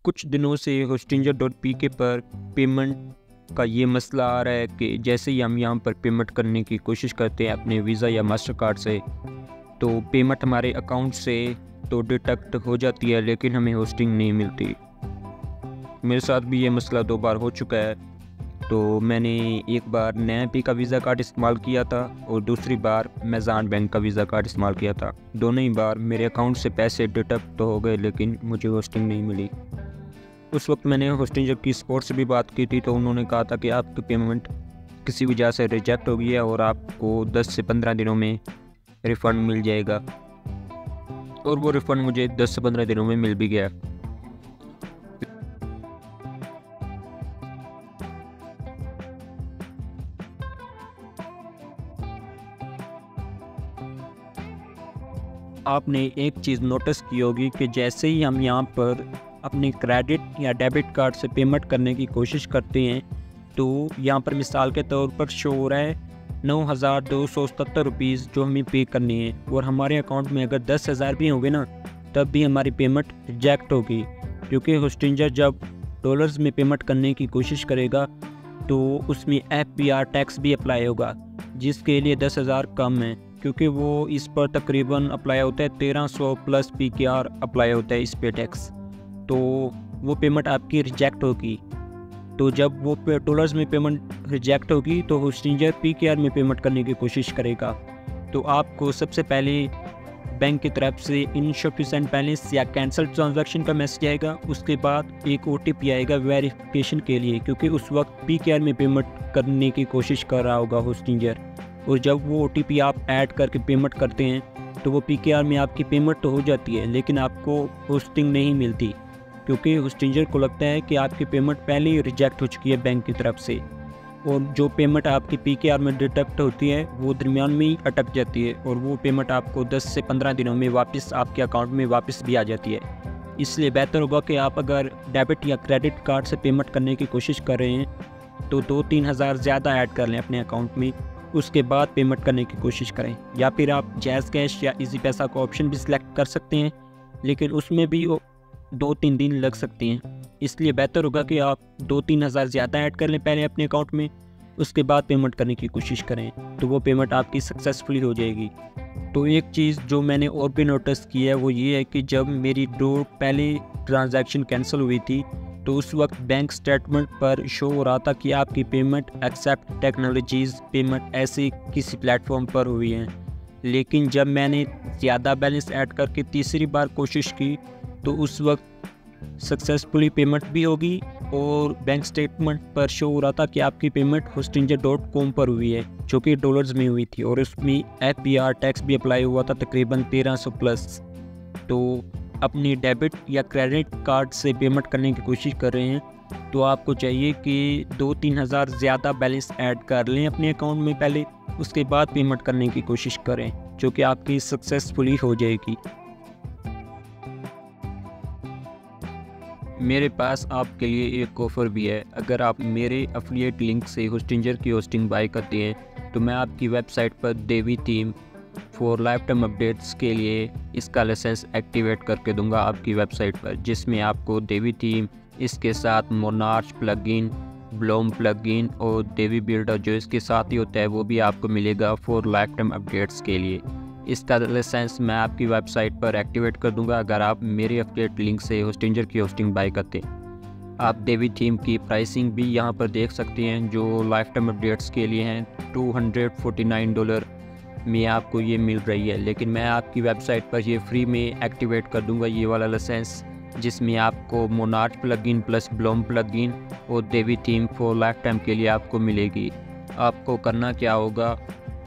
कुछ दिनों से Hostinger.pk पर पेमेंट का ये मसला आ रहा है कि जैसे ही हम यहाँ पर पेमेंट करने की कोशिश करते हैं अपने वीज़ा या मास्टर कार्ड से, तो पेमेंट हमारे अकाउंट से तो डिटेक्ट हो जाती है, लेकिन हमें होस्टिंग नहीं मिलती। मेरे साथ भी ये मसला 2 बार हो चुका है। तो मैंने एक बार NAP का वीज़ा कार्ड इस्तेमाल किया था और दूसरी बार अमेज़न बैंक का वीज़ा कार्ड इस्तेमाल किया था। दोनों ही बार मेरे अकाउंट से पैसे डिटेक्ट तो हो गए, लेकिन मुझे होस्टिंग नहीं मिली। उस वक्त मैंने होस्टिंजर की सपोर्ट से भी बात की थी, तो उन्होंने कहा था कि आपकी पेमेंट किसी वजह से रिजेक्ट हो गई है और आपको 10 से 15 दिनों में रिफ़ंड मिल जाएगा। और वो रिफ़ंड मुझे 10 से 15 दिनों में मिल भी गया। आपने एक चीज़ नोटिस की होगी कि जैसे ही हम यहाँ पर अपने क्रेडिट या डेबिट कार्ड से पेमेंट करने की कोशिश करते हैं, तो यहाँ पर मिसाल के तौर पर शो हो रहा है 9,277 रुपीज़ जो हमें पे करनी है, और हमारे अकाउंट में अगर 10,000 भी होंगे ना, तब भी हमारी पेमेंट रिजेक्ट होगी, क्योंकि होस्टिंजर जब डॉलर्स में पेमेंट करने की कोशिश करेगा तो उसमें FPR टैक्स भी अप्लाई होगा, जिसके लिए 10,000 कम है, क्योंकि वो इस पर तकरीबन अप्लाई होता है 1300 प्लस PKR अप्लाई होता है इस पे टैक्स। तो वो पेमेंट आपकी रिजेक्ट होगी। तो जब वो डॉलर्स में पेमेंट रिजेक्ट होगी तो होस्टिंजर PKR में पेमेंट करने की कोशिश करेगा। तो आपको सबसे पहले बैंक की तरफ से इनसफिशिएंट बैलेंस या कैंसिल ट्रांजैक्शन का मैसेज आएगा। उसके बाद एक OTP आएगा वेरिफिकेशन के लिए, क्योंकि उस वक्त PKR में पेमेंट करने की कोशिश कर रहा होगा होस्टिंजर। और जब वो OTP आप ऐड करके पेमेंट करते हैं तो वो PKR में आपकी पेमेंट तो हो जाती है, लेकिन आपको होस्टिंग नहीं मिलती, क्योंकि होस्टिंजर को लगता है कि आपकी पेमेंट पहले ही रिजेक्ट हो चुकी है बैंक की तरफ से, और जो पेमेंट आपकी PKR में डिटेक्ट होती है वो दरमियान में ही अटक जाती है, और वो पेमेंट आपको 10 से 15 दिनों में वापस आपके अकाउंट में वापस भी आ जाती है। इसलिए बेहतर होगा कि आप अगर डेबिट या क्रेडिट कार्ड से पेमेंट करने की कोशिश कर रहे हैं तो 2-3 हज़ार ज़्यादा ऐड कर लें अपने अकाउंट में, उसके बाद पेमेंट करने की कोशिश करें। या फिर आप जैज़ कैश या इजी पैसा का ऑप्शन भी सिलेक्ट कर सकते हैं, लेकिन उसमें भी 2-3 दिन लग सकते हैं। इसलिए बेहतर होगा कि आप 2-3 हज़ार ज़्यादा ऐड कर लें पहले अपने अकाउंट में, उसके बाद पेमेंट करने की कोशिश करें, तो वो पेमेंट आपकी सक्सेसफुली हो जाएगी। तो एक चीज़ जो मैंने और भी नोटिस की है वो ये है कि जब मेरी 2 पहले ट्रांजैक्शन कैंसिल हुई थी, तो उस वक्त बैंक स्टेटमेंट पर शो हो रहा था कि आपकी पेमेंट एक्सेप्ट टेक्नोलॉजीज़ पेमेंट ऐसे किसी प्लेटफॉर्म पर हुई है। लेकिन जब मैंने ज़्यादा बैलेंस ऐड करके तीसरी बार कोशिश की तो उस वक्त सक्सेसफुली पेमेंट भी होगी, और बैंक स्टेटमेंट पर शो हो रहा था कि आपकी पेमेंट hostinger.com पर हुई है, जो कि डॉलर्स में हुई थी, और उसमें FPR टैक्स भी अप्लाई हुआ था तकरीबन 1300 प्लस। तो अपनी डेबिट या क्रेडिट कार्ड से पेमेंट करने की कोशिश कर रहे हैं तो आपको चाहिए कि 2-3 हज़ार ज़्यादा बैलेंस ऐड कर लें अपने अकाउंट में पहले, उसके बाद पेमेंट करने की कोशिश करें, जो कि आपकी सक्सेसफुली हो जाएगी। मेरे पास आपके लिए एक ऑफ़र भी है। अगर आप मेरे एफिलिएट लिंक से होस्टिंजर की होस्टिंग बाय करते हैं तो मैं आपकी वेबसाइट पर Divi theme for life time updates के लिए इसका लाइसेंस एक्टिवेट करके दूंगा आपकी वेबसाइट पर, जिसमें आपको देवी थीम, इसके साथ मोनार्च प्लगइन, ब्लूम प्लगइन और देवी बिल्डर जो इसके साथ ही होता है वो भी आपको मिलेगा फॉर लाइफ टाइम अपडेट्स के लिए। इसका लाइसेंस मैं आपकी वेबसाइट पर एक्टिवेट कर दूंगा अगर आप मेरे एफिलिएट लिंक से होस्टिंजर की होस्टिंग बाय करते हैं। आप देवी थीम की प्राइसिंग भी यहाँ पर देख सकते हैं, जो लाइफ टाइम अपडेट्स के लिए हैं $249 में आपको ये मिल रही है, लेकिन मैं आपकी वेबसाइट पर ये फ्री में एक्टिवेट कर दूंगा ये वाला लाइसेंस, जिसमें आपको monarch plugin plus Bloom plugin और देवी थीम फॉर लाइफ टाइम के लिए आपको मिलेगी। आपको करना क्या होगा,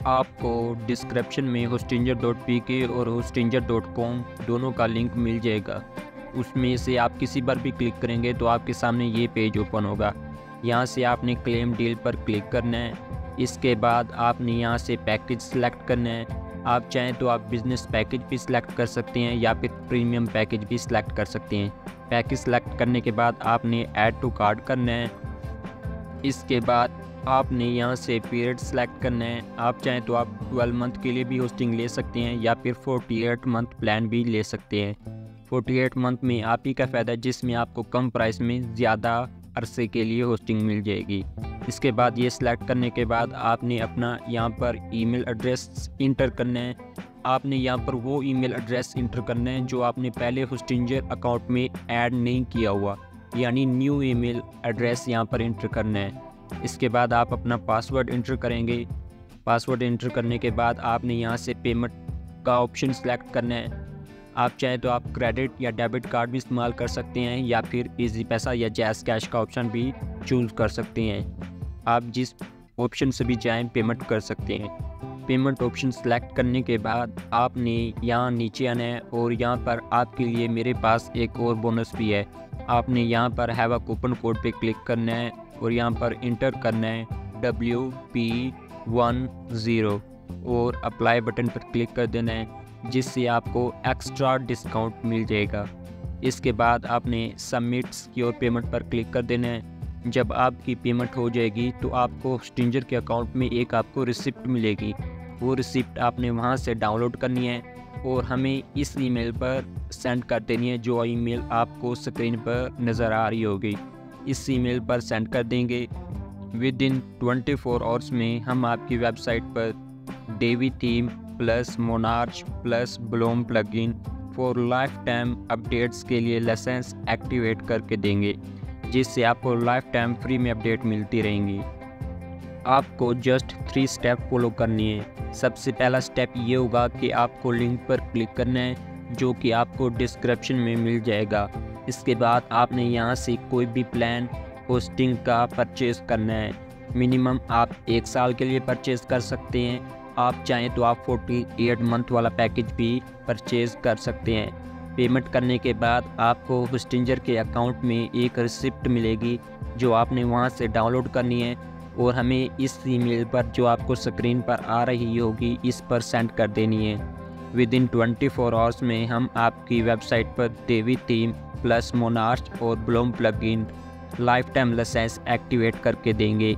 आपको डिस्क्रिप्शन में hostinger.pk और hostinger.com दोनों का लिंक मिल जाएगा। उसमें से आप किसी पर भी क्लिक करेंगे तो आपके सामने ये पेज ओपन होगा। यहाँ से आपने क्लेम डील पर क्लिक करना है। इसके बाद आपने यहाँ से पैकेज सेलेक्ट करना है। आप चाहें तो आप बिज़नेस पैकेज भी सिलेक्ट कर सकते हैं या फिर प्रीमियम पैकेज भी सिलेक्ट कर सकते हैं। पैकेज सेलेक्ट करने के बाद आपने ऐड टू कार्ट करना है। इसके बाद आपने यहाँ से पीरियड सेलेक्ट करना है। आप चाहें तो आप 12 मंथ के लिए भी होस्टिंग ले सकते हैं या फिर 48 मंथ प्लान भी ले सकते हैं। 48 मंथ में आप ही का फ़ायदा, जिसमें आपको कम प्राइस में ज़्यादा अरसे के लिए होस्टिंग मिल जाएगी। इसके बाद ये सिलेक्ट करने के बाद आपने अपना यहाँ पर ईमेल एड्रेस इंटर करना है। आपने यहाँ पर वो ईमेल एड्रेस इंटर करना है जो आपने पहले होस्टिंजर अकाउंट में ऐड नहीं किया हुआ, यानी न्यू ईमेल एड्रेस यहाँ पर इंटर करना है। इसके बाद आप अपना पासवर्ड इंटर करेंगे। पासवर्ड इंटर करने के बाद आपने यहाँ से पेमेंट का ऑप्शन सेलेक्ट करना है। आप चाहें तो आप क्रेडिट या डेबिट कार्ड भी इस्तेमाल कर सकते हैं, या फिर इजी पैसा या जैज़ कैश का ऑप्शन भी चूज़ कर सकते हैं। आप जिस ऑप्शन से भी चाहें पेमेंट कर सकते हैं। पेमेंट ऑप्शन सेलेक्ट करने के बाद आपने यहाँ नीचे आना है और यहाँ पर आपके लिए मेरे पास एक और बोनस भी है। आपने यहाँ पर हैव अ कूपन कोड पे क्लिक करना है और यहाँ पर इंटर करना है WP10 और अप्लाई बटन पर क्लिक कर देना है, जिससे आपको एक्स्ट्रा डिस्काउंट मिल जाएगा। इसके बाद आपने सबमिट सिक्योर पेमेंट पर क्लिक कर देना है। जब आपकी पेमेंट हो जाएगी तो आपको होस्टिंजर के अकाउंट में एक आपको रिसिप्ट मिलेगी। वो रिसिप्ट आपने वहां से डाउनलोड करनी है और हमें इस ईमेल पर सेंड कर देनी है, जो ईमेल आपको स्क्रीन पर नज़र आ रही होगी। इस ईमेल पर सेंड कर देंगे। विद इन 24 आवर्स में हम आपकी वेबसाइट पर Divi theme plus Monarch plus Bloom plugin for life time updates के लिए लाइसेंस एक्टिवेट करके देंगे, जिससे आपको लाइफ टाइम फ्री में अपडेट मिलती रहेंगी। आपको जस्ट 3 स्टेप फॉलो करनी है। सबसे पहला स्टेप ये होगा कि आपको लिंक पर क्लिक करना है, जो कि आपको डिस्क्रिप्शन में मिल जाएगा। इसके बाद आपने यहाँ से कोई भी प्लान होस्टिंग का परचेज़ करना है। मिनिमम आप 1 साल के लिए परचेज़ कर सकते हैं। आप चाहें तो आप 48 मंथ वाला पैकेज भी परचेज़ कर सकते हैं। पेमेंट करने के बाद आपको होस्टिंजर के अकाउंट में एक रिसिप्ट मिलेगी, जो आपने वहां से डाउनलोड करनी है और हमें इस ईमेल पर, जो आपको स्क्रीन पर आ रही होगी, इस पर सेंड कर देनी है। विद इन 24 आवर्स में हम आपकी वेबसाइट पर डेवी थीम प्लस मोनार्च और Bloom plugin life time licence activate करके देंगे,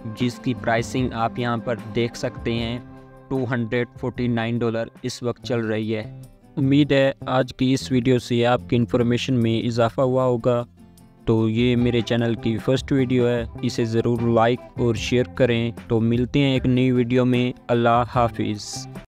जिसकी प्राइसिंग आप यहां पर देख सकते हैं $249 इस वक्त चल रही है। उम्मीद है आज की इस वीडियो से आपकी इन्फॉर्मेशन में इजाफ़ा हुआ होगा। तो ये मेरे चैनल की फर्स्ट वीडियो है, इसे ज़रूर लाइक और शेयर करें। तो मिलते हैं एक नई वीडियो में। अल्लाह हाफिज़।